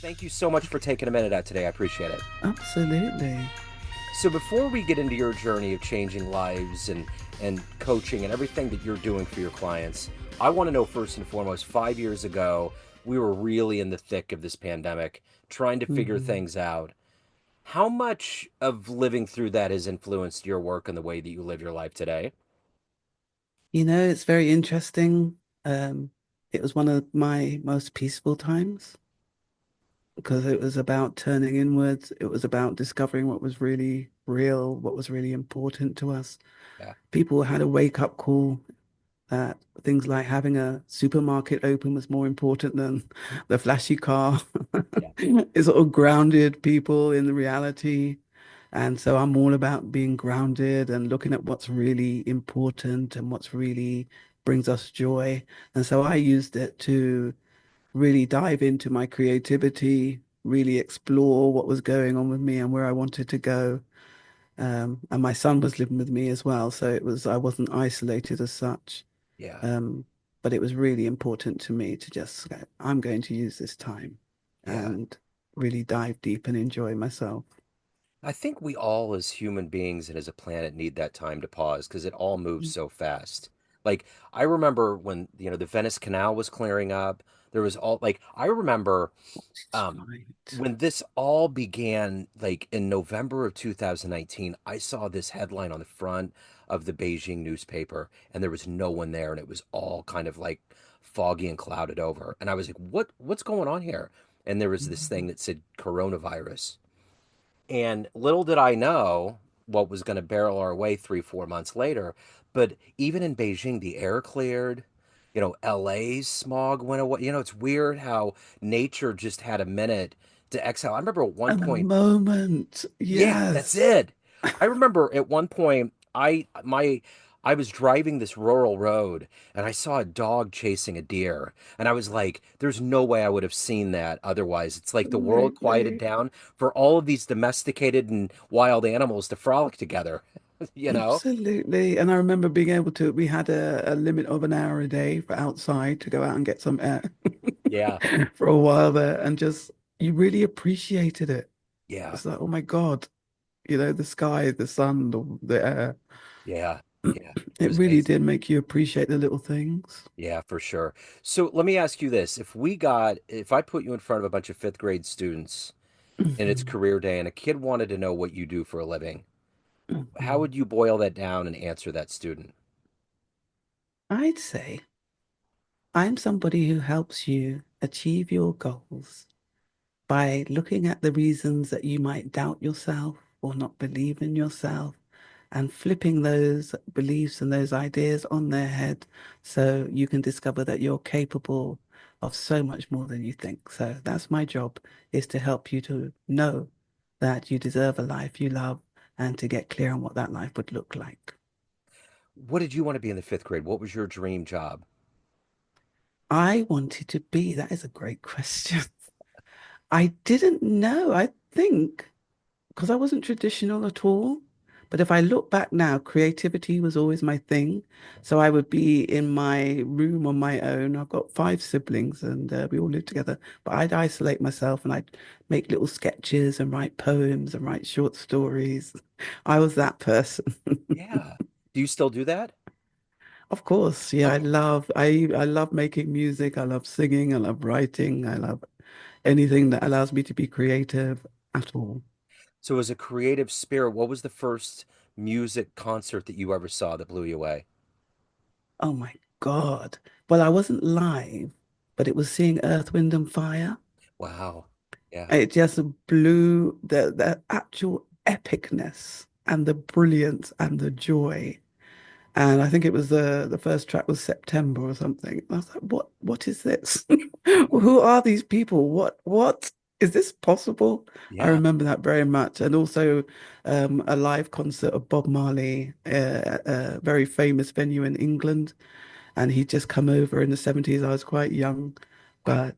Thank you so much for taking a minute out today. I appreciate it. Absolutely. So before we get into your journey of changing lives and coaching and everything that you're doing for your clients, I want to know first and foremost, 5 years ago, we were really in the thick of this pandemic, trying to figure hmm things out. How much of living through that has influenced your work and the way that you live your life today? It's very interesting. Um, it was one of my most peaceful times because it was about turning inwards. It was about discovering what was really real, what was really important to us. Yeah, People had a wake-up call that things like having a supermarket open was more important than the flashy car. yeah, It sort of grounded people in the reality. And so I'm all about being grounded and looking at what's really important and what's really brings us joy. And so I used it to really dive into my creativity, really explore what was going on with me and where I wanted to go. And my son was living with me as well, so I wasn't isolated as such. yeah, Um, but it was really important to me to just go, I'm going to use this time yeah. and really dive deep and enjoy myself. I think we all, as human beings and as a planet, need that time to pause because it all moves Mm. so fast. Like, I remember when, the Venice Canal was clearing up, there was all like, I remember It's um, right. when this all began, like in November of 2019, I saw this headline on the front of the Beijing newspaper, and there was no one there, and it was all kind of like foggy and clouded over. And I was like, what's going on here? And there was this thing Mhm. that said coronavirus. And little did I know what was going to barrel our way 3, 4 months later. But even in Beijing, the air cleared. LA's smog went away. It's weird how nature just had a minute to exhale. I remember at one And a point, moment, yeah, that's yes. it. I remember at one point I was driving this rural road and I saw a dog chasing a deer and I was like, there's no way I would have seen that otherwise. It's like the world quieted Absolutely. down for all of these domesticated and wild animals to frolic together, you know? Absolutely. And I remember being able to, we had a limit of an hour a day for outside to go out and get some air Yeah. for a while there. And just, you really appreciated it. Yeah. It's like, oh my God, the sky, the sun, the air. Yeah. Yeah. It It was really amazing. did make you appreciate the little things. Yeah, for sure. So let me ask you this. If I put you in front of a bunch of fifth grade students and it's Mhm. career day and a kid wanted to know what you do for a living, how Mhm. would you boil that down and answer that student? I'd say I'm somebody who helps you achieve your goals by looking at the reasons that you might doubt yourself or not believe in yourself and flipping those beliefs and those ideas on their head so you can discover that you're capable of so much more than you think. So that's my job, is to help you to know that you deserve a life you love and to get clear on what that life would look like. What did you want to be in the fifth grade? What was your dream job? I wanted to be, that is a great question. I didn't know. I think because I wasn't traditional at all. But if I look back now, creativity was always my thing. So I would be in my room on my own. I've got five siblings and we all live together. But I'd isolate myself and I'd make little sketches and write poems and write short stories. I was that person. Yeah. Do you still do that? Of course, yeah, Okay. I love making music. I love singing. I love writing. I love anything that allows me to be creative at all. So as a creative spirit, what was the first music concert that you ever saw that blew you away? Oh my God. Well, I wasn't live, but it was seeing Earth, Wind and Fire. Wow. Yeah. It just blew the actual epicness and the brilliance and the joy. And I think it was the first track was September or something. I was like, what is this? Yeah. Who are these people? What is this possible? I Yeah. remember that very much. And also a live concert of Bob Marley, a very famous venue in England. And he'd just come over in the 70s. I was quite young, Wow. but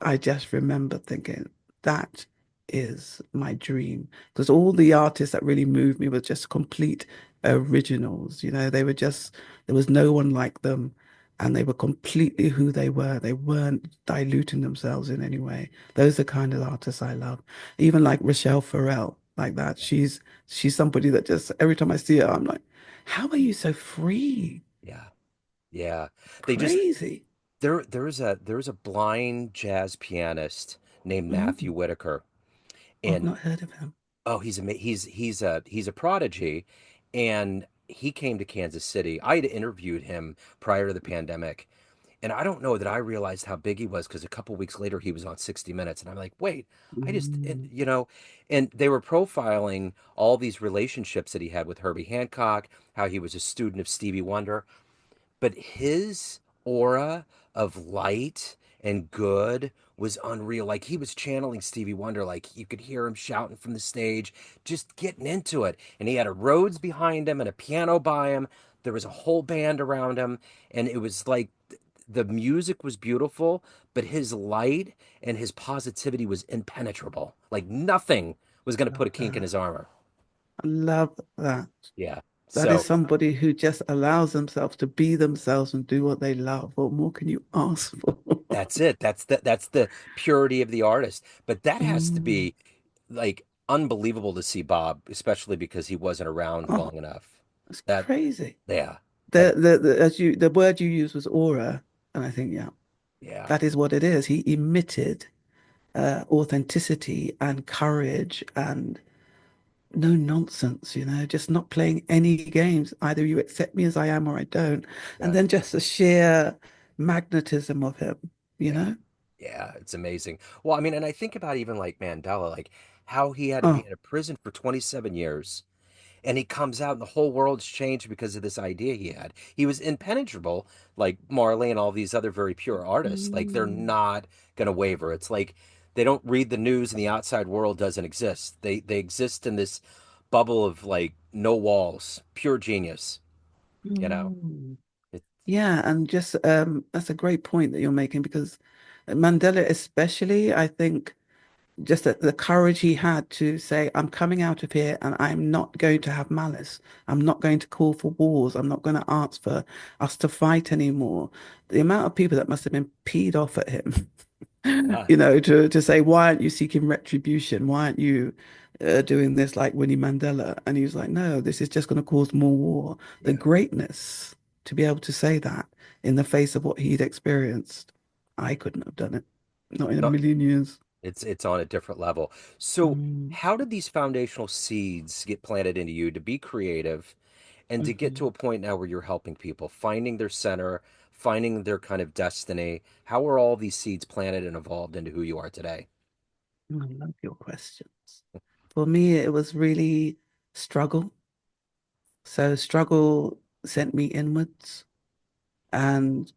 I just remember thinking that is my dream. Because all the artists that really moved me were just complete originals. They were just, there was no one like them. and they were completely who they were. They weren't diluting themselves in any way. Those are kind of artists I love. Even like Rochelle Farrell, like that. She's somebody that just every time I see her, I'm like, how are you so free? Yeah. Yeah. They just Crazy. there's a blind jazz pianist named Matthew Mm, Whitaker. I've And not heard of him. oh, he's a prodigy, and he came to Kansas City. I had interviewed him prior to the pandemic, and I don't know that I realized how big he was because a couple weeks later he was on 60 Minutes, and I'm like, wait, I just Mm, and they were profiling all these relationships that he had with Herbie Hancock, how he was a student of Stevie Wonder, but his aura of light and good was unreal. Like he was channeling Stevie Wonder, like you could hear him shouting from the stage, just getting into it. And he had a Rhodes behind him and a piano by him. There was a whole band around him, and it was like the music was beautiful, but his light and his positivity was impenetrable. Like nothing was going to put love a kink in that. his armor. I love that. Yeah. That is So somebody who just allows themselves to be themselves and do what they love. What more can you ask for? that's it. That's the purity of the artist. But that has to Mm. be like unbelievable to see Bob, especially because he wasn't around Oh, long enough. that's That crazy. yeah, that The word you used was aura, and I think, yeah, yeah, that is what it is. He emitted authenticity and courage and no nonsense, just not playing any games. Either you accept me as I am or I don't. And yeah, then just the sheer magnetism of him, you yeah, know? yeah. It's amazing. Well, I mean, and I think about even like Mandela, like how he had to be Oh, in a prison for 27 years. And he comes out and the whole world's changed because of this idea he had. He was impenetrable, like Marley and all these other very pure artists. Like they're mm, not gonna waver. It's like they don't read the news and the outside world doesn't exist. They exist in this bubble of like no walls, pure genius, you know. mm. It, Yeah, and just that's a great point that you're making because Mandela especially, I think just the courage he had to say, I'm coming out of here and I'm not going to have malice. I'm not going to call for wars. I'm not going to ask for us to fight anymore. The amount of people that must have been peed off at him, yeah, to say, why aren't you seeking retribution? Why aren't you doing this like Winnie Mandela? And he was like, no, this is just going to cause more war. The yeah. greatness to be able to say that in the face of what he'd experienced, I couldn't have done it. Not in a No, million years. it's on a different level. So Mm. how did these foundational seeds get planted into you to be creative and to get to a Mhm. point now where you're helping people, finding their center, finding their kind of destiny? How are all these seeds planted and evolved into who you are today? I love your questions. For me, it was really struggle. So struggle sent me inwards. And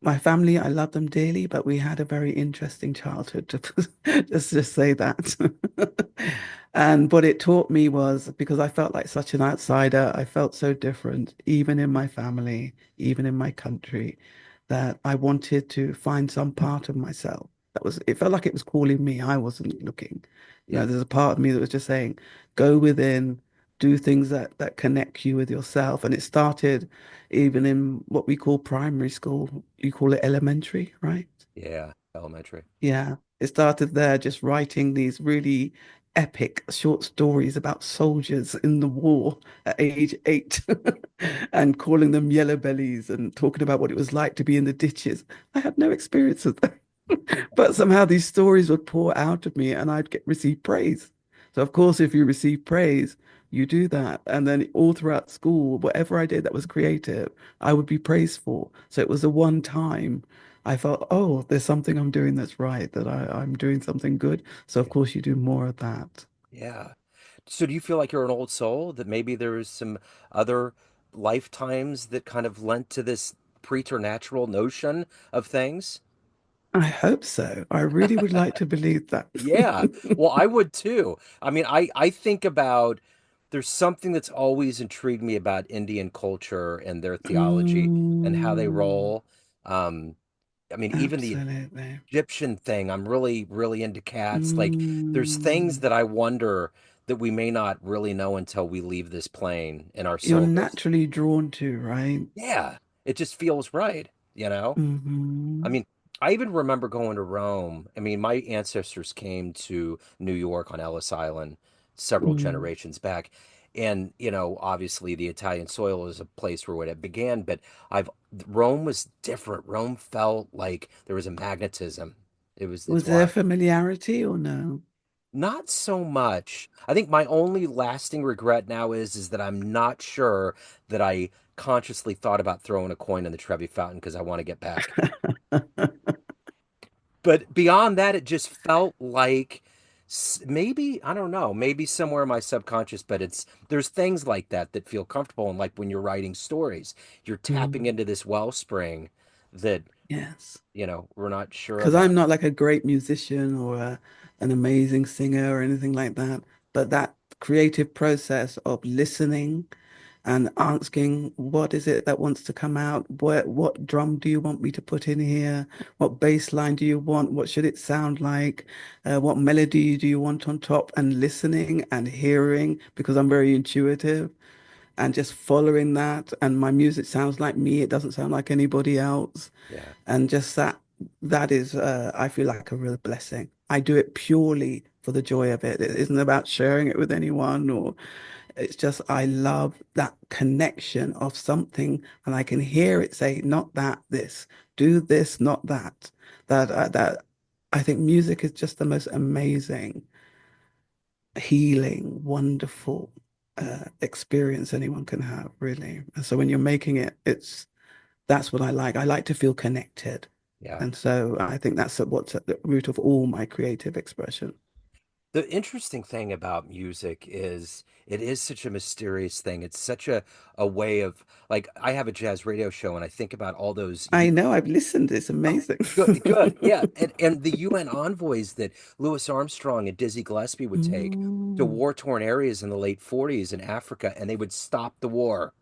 my family, I love them dearly, but we had a very interesting childhood, to just say that. And what it taught me was because I felt like such an outsider, I felt so different, even in my family, even in my country, that I wanted to find some part of myself it felt like it was calling me. I wasn't looking. Yeah, There's a part of me that was just saying, go within, do things that connect you with yourself. And it started even in what we call primary school. You call it elementary, right? yeah, elementary. Yeah. It started there, just writing these really epic short stories about soldiers in the war at age 8 and calling them yellow bellies and talking about what it was like to be in the ditches. I had no experience of that. But somehow these stories would pour out of me and I'd receive praise. So of course, if you receive praise, you do that. And then all throughout school, whatever I did that was creative, I would be praised for. So it was the one time I felt, oh, there's something I'm doing that's right, that I'm doing something good. So of Yeah, course you do more of that. yeah. So do you feel like you're an old soul, that maybe there's some other lifetimes that kind of lent to this preternatural notion of things? I hope so. I really would like to believe that. Yeah. Well, I would too. I mean, I think about there's something that's always intrigued me about Indian culture and their theology and how they Mm, roll. Um, I mean, even the absolutely. Egyptian thing, I'm really, really into cats. Like, there's things Mm. that I wonder that we may not really know until we leave this plane in our You're souls. naturally drawn to, right? Yeah. It just feels right, you know? I Hmm. mean, I even remember going to Rome. I mean, my ancestors came to New York on Ellis Island several Mm. generations back. And, obviously the Italian soil is a place where it began, but I've Rome was different. Rome felt like there was a magnetism. It's Was there why. familiarity or no? Not so much. I think my only lasting regret now is that I'm not sure that I consciously thought about throwing a coin in the Trevi Fountain because I want to get back. But beyond that, it just felt like maybe, I don't know, maybe somewhere in my subconscious, but there's things like that that feel comfortable. And like when you're writing stories, you're tapping Mm. into this wellspring that, Yes. we're not sure Because I'm about. not like a great musician or an amazing singer or anything like that. But that creative process of listening and asking, what is it that wants to come out? What drum do you want me to put in here? What bass line do you want? What should it sound like? What melody do you want on top? And listening and hearing, because I'm very intuitive, and just following that. And my music sounds like me. It doesn't sound like anybody else. Yeah. And just that is, I feel like a real blessing. I do it purely for the joy of it. It isn't about sharing it with anyone, or it's just I love that connection of something, and I can hear it say, not that, this, do this, not that. That I think music is just the most amazing, healing, wonderful experience anyone can have, really. And so when you're making it, that's what I like. I like to feel connected. Yeah. And so I think that's what's at the root of all my creative expression. The interesting thing about music is it is such a mysterious thing. It's such a way of, like, I have a jazz radio show and I think about all those I know, I've listened. It's oh, amazing. good, good. Yeah. And the UN envoys that Louis Armstrong and Dizzy Gillespie would take to Mm, war-torn areas in the late 40s in Africa, and they would stop the war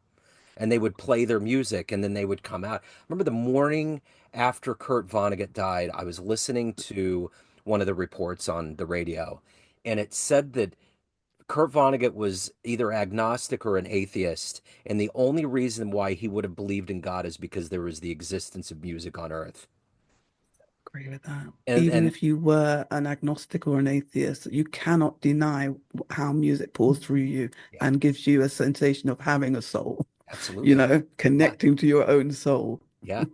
and they would play their music and then they would come out. Remember the morning after Kurt Vonnegut died, I was listening to one of the reports on the radio, and it said that Kurt Vonnegut was either agnostic or an atheist, and the only reason why he would have believed in God is because there was the existence of music on Earth. agree with that. And Even and if you were an agnostic or an atheist, you cannot deny how music pours through you yeah, and gives you a sensation of having a soul, absolutely. Yeah, connecting to your own soul. yeah.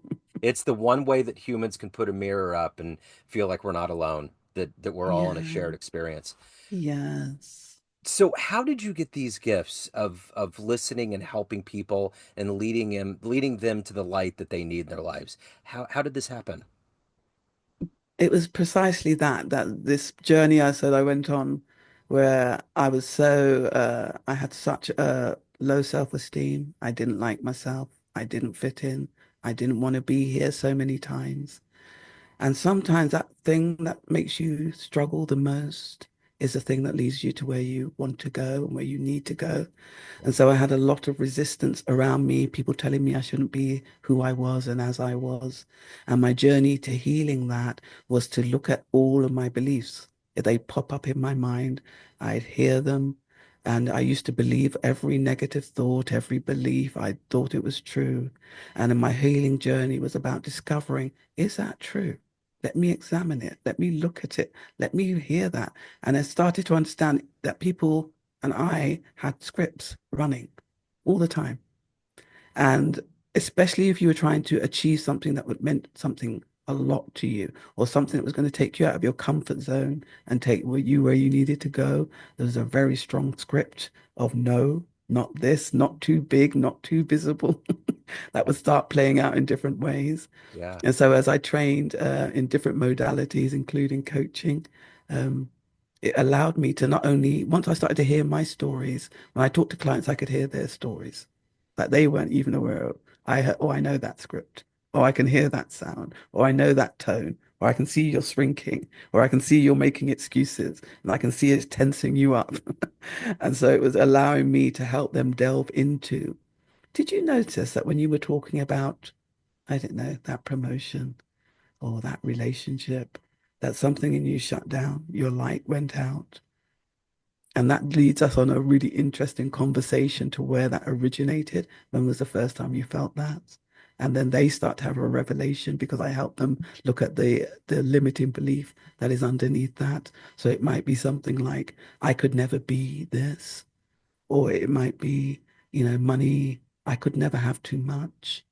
It's the one way that humans can put a mirror up and feel like we're not alone, that we're all in a Yeah. shared experience. Yes. So how did you get these gifts of listening and helping people and leading them to the light that they need in their lives? How did this happen? It was precisely that this journey I said I went on, where I was I had such a low self-esteem. I didn't like myself. I didn't fit in. I didn't want to be here so many times. And sometimes that thing that makes you struggle the most is the thing that leads you to where you want to go and where you need to go. Yeah, And so I had a lot of resistance around me, people telling me I shouldn't be who I was and as I was. And my journey to healing that was to look at all of my beliefs. If they pop up in my mind, I'd hear them. And I used to believe every negative thought, every belief. I thought it was true. And in my healing journey was about discovering, is that true? Let me examine it. Let me look at it. Let me hear that. And I started to understand that people and I had scripts running all the time. And especially if you were trying to achieve something that would meant something a lot to you, or something that was going to take you out of your comfort zone and take where you needed to go, there was a very strong script of no, not this, not too big, not too visible, that yeah, would start playing out in different ways. yeah, And so as I trained in different modalities, including coaching, um, it allowed me to not only, once I started to hear my stories, when I talked to clients, I could hear their stories that they weren't even aware of. I heard, oh, I know that script, or I can hear that sound, or I know that tone, or I can see you're shrinking, or I can see you're making excuses, and I can see it's tensing you up. And so it was allowing me to help them delve into. Did you notice that when you were talking about, I don't know, that promotion or that relationship, that something in you shut down, your light went out? And that leads us on a really interesting conversation to where that originated. When was the first time you felt that? and then they start to have a revelation because I help them look at the limiting belief that is underneath that. So it might be something like, I could never be this, or it might be, money, I could never have too much.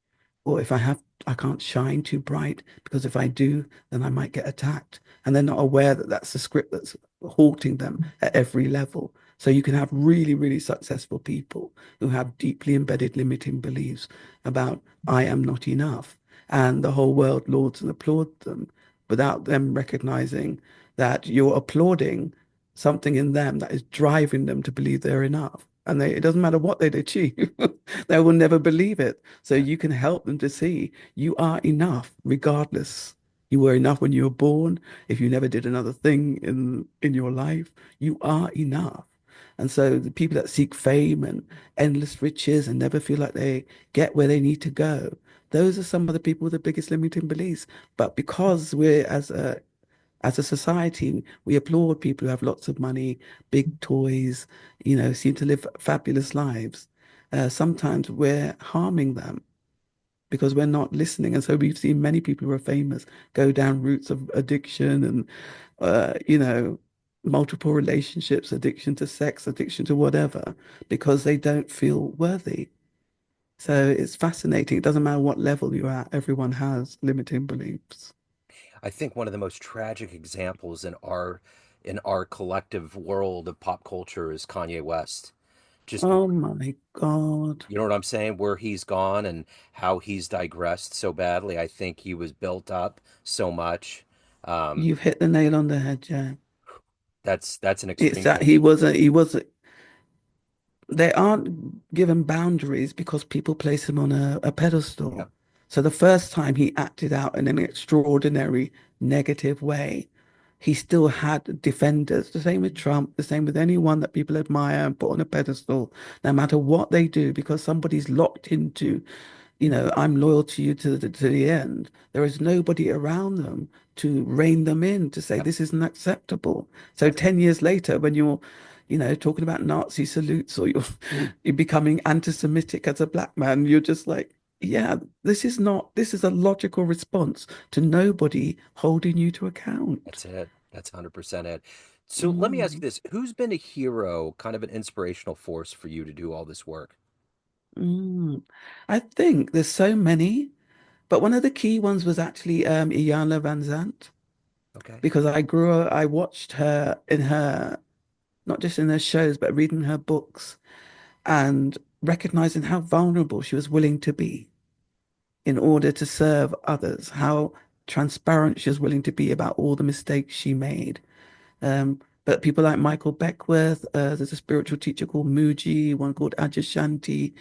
Or if I have, I can't shine too bright because if I do, then I might get attacked. And they're not aware that that's the script that's halting them at every level. So you can have really, really successful people who have deeply embedded limiting beliefs about I am not enough. And the whole world lauds and applauds them without them recognizing that you're applauding something in them that is driving them to believe they're enough. And it doesn't matter what they'd achieve, they will never believe it. So Yeah. you can help them to see you are enough regardless. You were enough when you were born. If you never did another thing in your life, you are enough. And so the people that seek fame and endless riches and never feel like they get where they need to go, those are some of the people with the biggest limiting beliefs. But because we're as a society, we applaud people who have lots of money, big toys, seem to live fabulous lives. Sometimes we're harming them because we're not listening. And so we've seen many people who are famous go down routes of addiction and, multiple relationships, addiction to sex, addiction to whatever, because they don't feel worthy. So it's fascinating. It doesn't matter what level you're at, everyone has limiting beliefs. I think one of the most tragic examples in our collective world of pop culture is Kanye West. Just, Oh my God. you know what I'm saying? Where he's gone and how he's digressed so badly. I think he was built up so much. Um, You've hit the nail on the head, Joe. that's an It's extreme that case. they aren't given boundaries because people place him on a Yeah, pedestal. So the first time he acted out in an extraordinary negative way, he still had defenders. The same with Trump, the same with anyone that people admire and put on a pedestal, no matter what they do, because somebody's locked into I'm loyal to you to the end. There is nobody around them to rein them in to say yeah, this isn't acceptable. So that's it. 10 years later, when you're, talking about Nazi salutes or you're you're becoming anti-Semitic as a black man, you're just like, yeah, this is a logical response to nobody holding you to account. That's it. That's 100% it. So let me ask you Mm, this. Who's been a hero, kind of an inspirational force for you to do all this work? mm. I think there's so many, but one of the key ones was actually Iyanla Van Zandt. Okay. Because I watched her in her, not just in her shows, but reading her books and recognizing how vulnerable she was willing to be in order to serve others, how transparent she was willing to be about all the mistakes she made. But people like Michael Beckwith, there's a spiritual teacher called Muji, one called Adyashanti.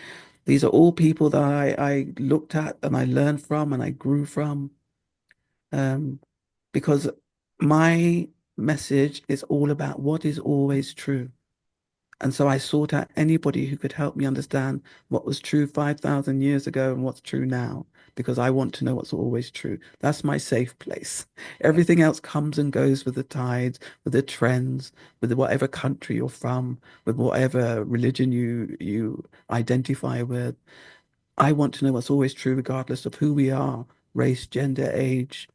These are all people that I looked at and I learned from and I grew from. Um, because my message is all about what is always true. And so I sought out anybody who could help me understand what was true 5,000 years ago and what's true now, because I want to know what's always true. That's my safe place. Yeah. Everything else comes and goes with the tides, with the trends, with whatever country you're from, with whatever religion you identify with. I want to know what's always true, regardless of who we are, race, gender, age,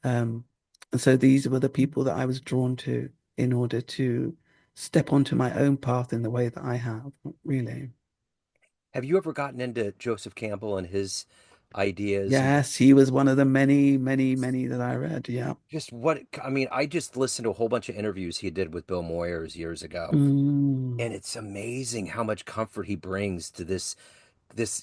um, and so these were the people that I was drawn to in order to step onto my own path in the way that I have, really. Have you ever gotten into Joseph Campbell and his ideas and Yes, he was one of the many, many, many that I read. Yeah. just what I mean, I just listened to a whole bunch of interviews he did with Bill Moyers years ago. Mm, And it's amazing how much comfort he brings to this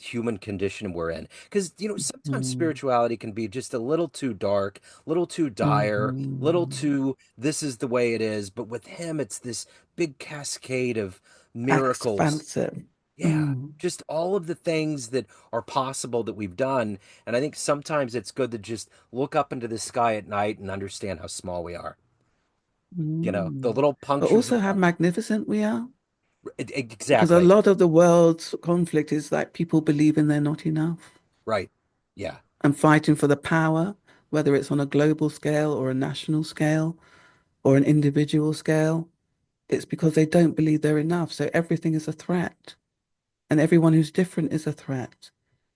human condition we're in. Because, sometimes mm, spirituality can be just a little too dark, a little too dire, a little mm. too this is the way it is. But with him, it's this big cascade of miracles. Expansive. Yeah, Mm, just all of the things that are possible that we've done. And I think sometimes it's good to just look up into the sky at night and understand how small we are. The mm. little But punctures also of how light. magnificent we are. Because a Exactly. lot of the world's conflict is like people believing they're not enough Right. Yeah. and fighting for the power, whether it's on a global scale or a national scale or an individual scale. It's because they don't believe they're enough. So everything is a threat, and everyone who's different is a threat.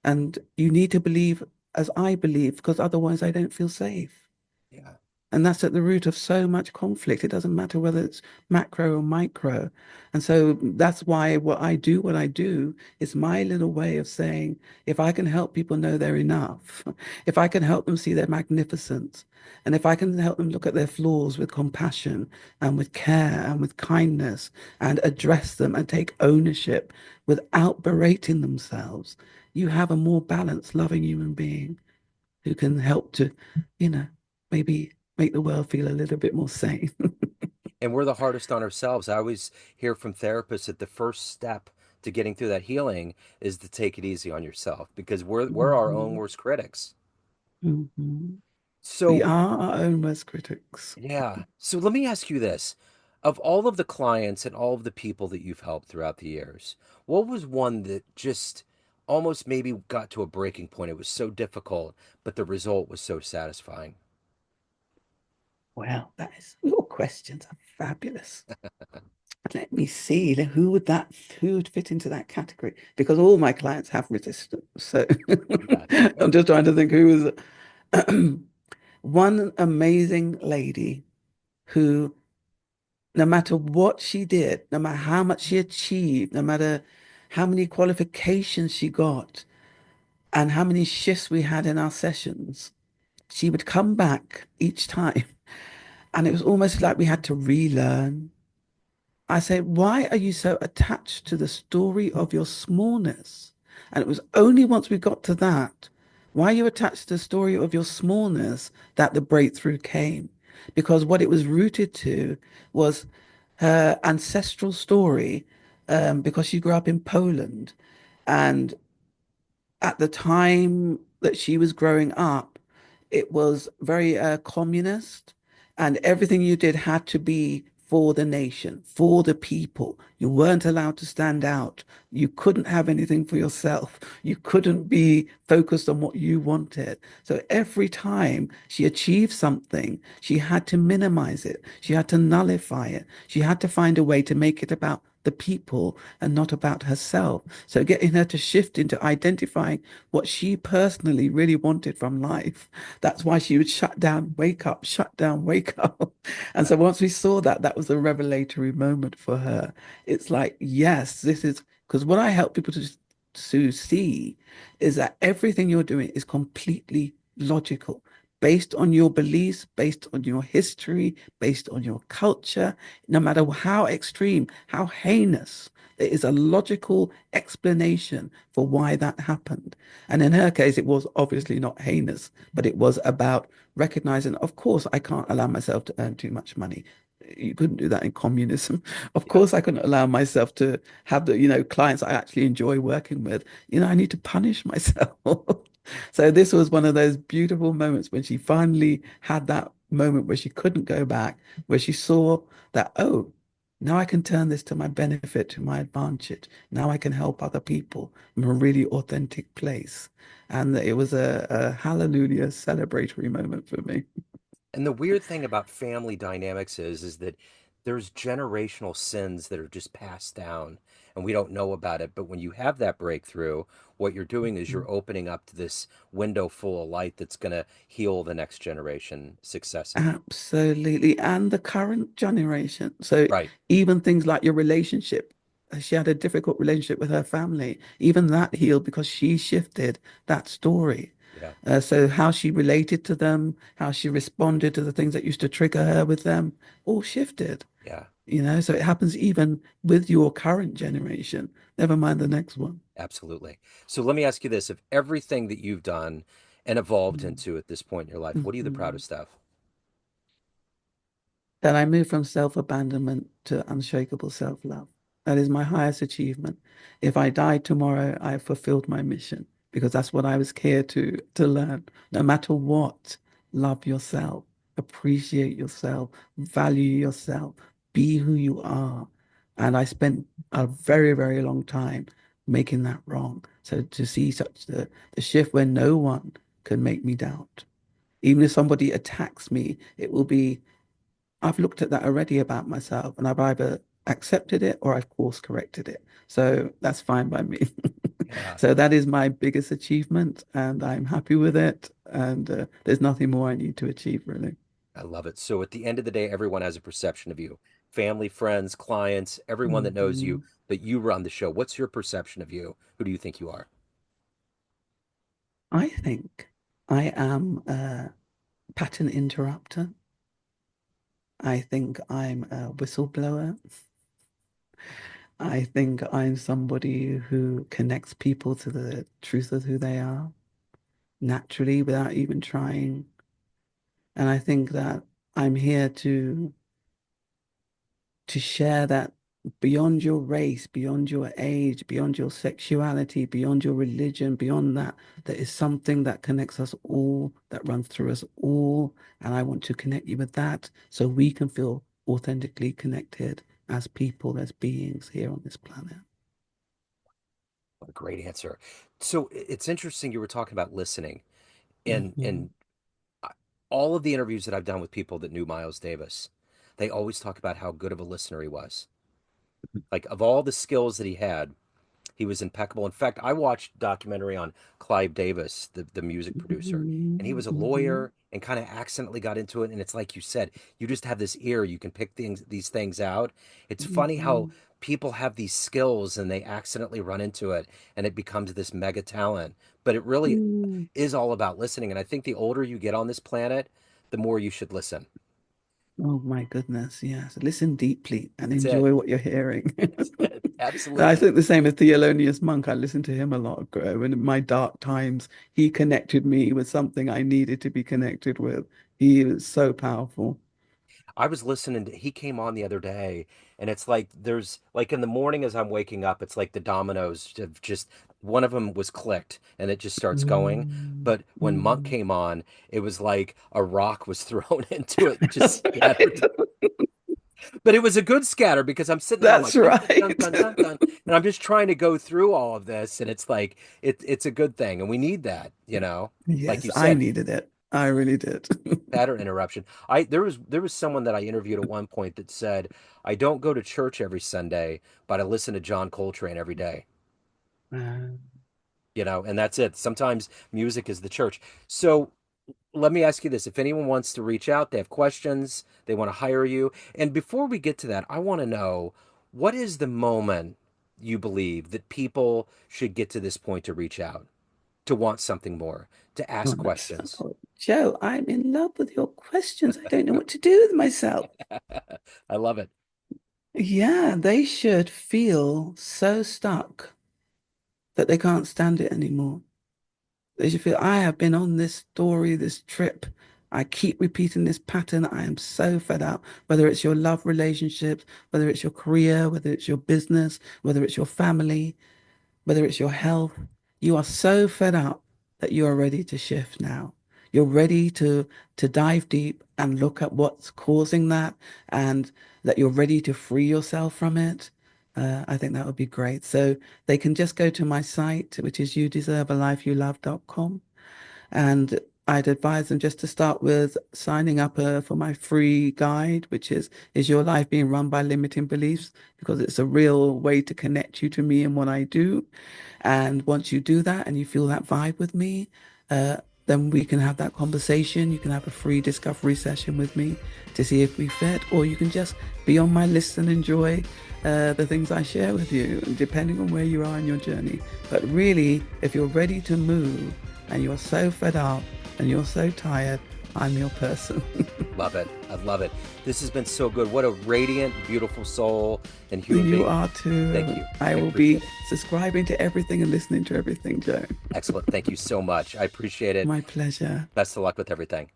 And you need to believe as I believe, because otherwise I don't feel safe. Yeah. And that's at the root of so much conflict. It doesn't matter whether it's macro or micro. And so that's why what I do, is my little way of saying, if I can help people know they're enough, if I can help them see their magnificence, and if I can help them look at their flaws with compassion and with care and with kindness and address them and take ownership without berating themselves, you have a more balanced, loving human being who can help to, you know, maybe make the world feel a little bit more sane. And we're the hardest on ourselves. I always hear from therapists that the first step to getting through that healing is to take it easy on yourself because we're our own Mhm. worst critics. Mhm. We So, are our own worst critics. yeah. So let me ask you this. Of all of the clients and all of the people that you've helped throughout the years, what was one that just almost maybe got to a breaking point? It was so difficult, but the result was so satisfying. Well, your questions are fabulous. Let me see who would fit into that category? Because all my clients have resistance. So Yeah. I'm just trying to think who was one amazing lady who, no matter what she did, no matter how much she achieved, no matter how many qualifications she got, and how many shifts we had in our sessions, she would come back each time. And it was almost like we had to relearn. I say, why are you so attached to the story of your smallness? And it was only once we got to that, why are you attached to the story of your smallness, that the breakthrough came. Because what it was rooted to was her ancestral story, because she grew up in Poland. And at the time that she was growing up, it was very communist, and everything you did had to be for the nation, for the people. You weren't allowed to stand out. You couldn't have anything for yourself. You couldn't be focused on what you wanted. So every time she achieved something, she had to minimize it. She had to nullify it. She had to find a way to make it about the people and not about herself. So getting her to shift into identifying what she personally really wanted from life. That's why she would shut down, wake up, shut down, wake up. And Yeah. so once we saw that, that was a revelatory moment for her. It's like, yes, this is because what I help people to see is that everything you're doing is completely logical, based on your beliefs, based on your history, based on your culture, no matter how extreme, how heinous. There is a logical explanation for why that happened. And in her case, it was obviously not heinous, but it was about recognizing, of course, I can't allow myself to earn too much money. You couldn't do that in communism. Of Yeah. course, I couldn't allow myself to have the, clients I actually enjoy working with. I need to punish myself. So this was one of those beautiful moments when she finally had that moment where she couldn't go back, where she saw that, oh, now I can turn this to my benefit, to my advantage. Now I can help other people from a really authentic place. And it was a hallelujah celebratory moment for me. And the weird thing about family dynamics is that there's generational sins that are just passed down and we don't know about it. But when you have that breakthrough, what you're doing is you're opening up to this window full of light that's going to heal the next generation successive. Absolutely. And the current generation. So Right. even things like your relationship, she had a difficult relationship with her family. Even that healed because she shifted that story. Yeah. So how she related to them, how she responded to the things that used to trigger her with them, all shifted. Yeah. So it happens even with your current generation, never mind the next one. Absolutely. So let me ask you this. Of everything that you've done and evolved Mm. into at this point in your life, what are you the Mhm. proudest of? That I moved from self-abandonment to unshakable self-love. That is my highest achievement. If I died tomorrow, I have fulfilled my mission because that's what I was here to learn. No matter what, love yourself, appreciate yourself, value yourself, be who you are. And I spent a very, very long time making that wrong. So to see such the shift where no one can make me doubt. Even if somebody attacks me, it will be I've looked at that already about myself and I've either accepted it or I've course corrected it. So that's fine by me. Yeah, So that is my biggest achievement, and I'm happy with it. And there's nothing more I need to achieve, really. I love it. So at the end of the day, everyone has a perception of you. Family, friends, clients, everyone that knows you, Mhm. that you run the show. What's your perception of you? Who do you think you are? I think I am a pattern interrupter. I think I'm a whistleblower. I think I'm somebody who connects people to the truth of who they are naturally without even trying. And I think that I'm here to share that beyond your race, beyond your age, beyond your sexuality, beyond your religion, beyond that, there is something that connects us all, that runs through us all. And I want to connect you with that so we can feel authentically connected as people, as beings here on this planet. What a great answer. So it's interesting you were talking about listening and Mhm. I- all of the interviews that I've done with people that knew Miles Davis, they always talk about how good of a listener he was. Like of all the skills that he was impeccable. In fact, I watched a documentary on Clive Davis, the music producer, and he Mhm. was a Mhm. lawyer and kind of accidentally got into it. And it's like you said, you just have this ear, you can pick these things out. It's funny how Mhm. people have these skills and they accidentally run into it and it becomes this mega talent. But it really Mm. is all about listening. And I think the older you get on this planet, the more you should listen. Oh my goodness, yes. Listen deeply and That's it. enjoy what you're hearing. That's it. I Absolutely. think the same as Thelonious Monk. I listened to him a lot. In my dark times, he connected me with something I needed to be connected with. He is so powerful. I was listening to, he came on the other day, and it's like there's like in the morning as I'm waking up, it's like the dominoes have just one of them was clicked and it just starts going. Mm, But when Monk mm. came on, it was like a rock was thrown into it and just scattered. But it was a good scatter because I'm sitting there, I'm That's like dun dun dun right. dun dun dun, and I'm just trying to go through all of this, and it's like it's a good thing, and we need that, like Yes, you I said, needed it. I really did. pattern interruption. I there was someone that I interviewed at one point that said, "I don't go to church every Sunday, but I listen to John Coltrane every day." Uh, And that's it. Sometimes music is the church. So let me ask you this. If anyone wants to reach out, they have questions, they want to hire you. And before we get to that, I want to know what is the moment you believe that people should get to this point to reach out, to want something more, to oh, ask that's, questions? oh, Joe, I'm in love with your questions. I don't know what to do with myself. I love it. Yeah, they should feel so stuck that they can't stand it anymore. They should feel, I have been on this story, this trip. I keep repeating this pattern. I am so fed up. Whether it's your love relationships, whether it's your career, whether it's your business, whether it's your family, whether it's your health, you are so fed up that you are ready to shift now. You're ready to dive deep and look at what's causing that, and that you're ready to free yourself from it. I think that would be great. So they can just go to my site, which is youdeservealifeyoulove.com. And I'd advise them just to start with signing up for my free guide, which is Your Life Being Run by Limiting Beliefs? Because it's a real way to connect you to me and what I do. And once you do that and you feel that vibe with me, uh, then we can have that conversation. You can have a free discovery session with me to see if we fit, or you can just be on my list and enjoy the things I share with you, depending on where you are in your journey. But really, if you're ready to move and you're so fed up and you're so tired, I'm your person. Love it. I love it. This has been so good. What a radiant, beautiful soul and human You being. are Thank too. you. I I will appreciate be it. subscribing to everything and listening to everything, Joe. Excellent. Thank you so much. I appreciate it. My pleasure. Best of luck with everything.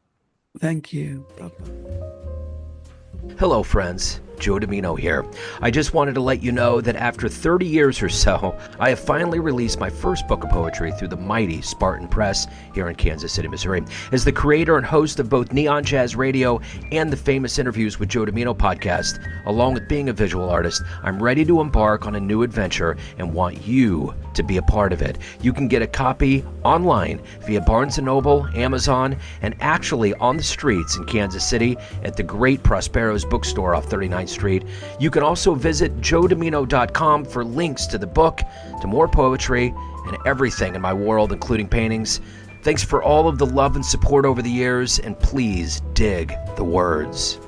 Thank you. Bye Thank you. bye. Hello, friends. Joe Dimino here. I just wanted to let you know that after 30 years or so, I have finally released my first book of poetry through the mighty Spartan Press here in Kansas City, Missouri. As the creator and host of both Neon Jazz Radio and the Famous Interviews with Joe Dimino podcast, along with being a visual artist, I'm ready to embark on a new adventure and want you to be a part of it. You can get a copy online via Barnes & Noble, Amazon, and actually on the streets in Kansas City at the great Prospero's bookstore off 39th Street. You can also visit joedimino.com for links to the book, to more poetry, and everything in my world, including paintings. Thanks for all of the love and support over the years, and please dig the words.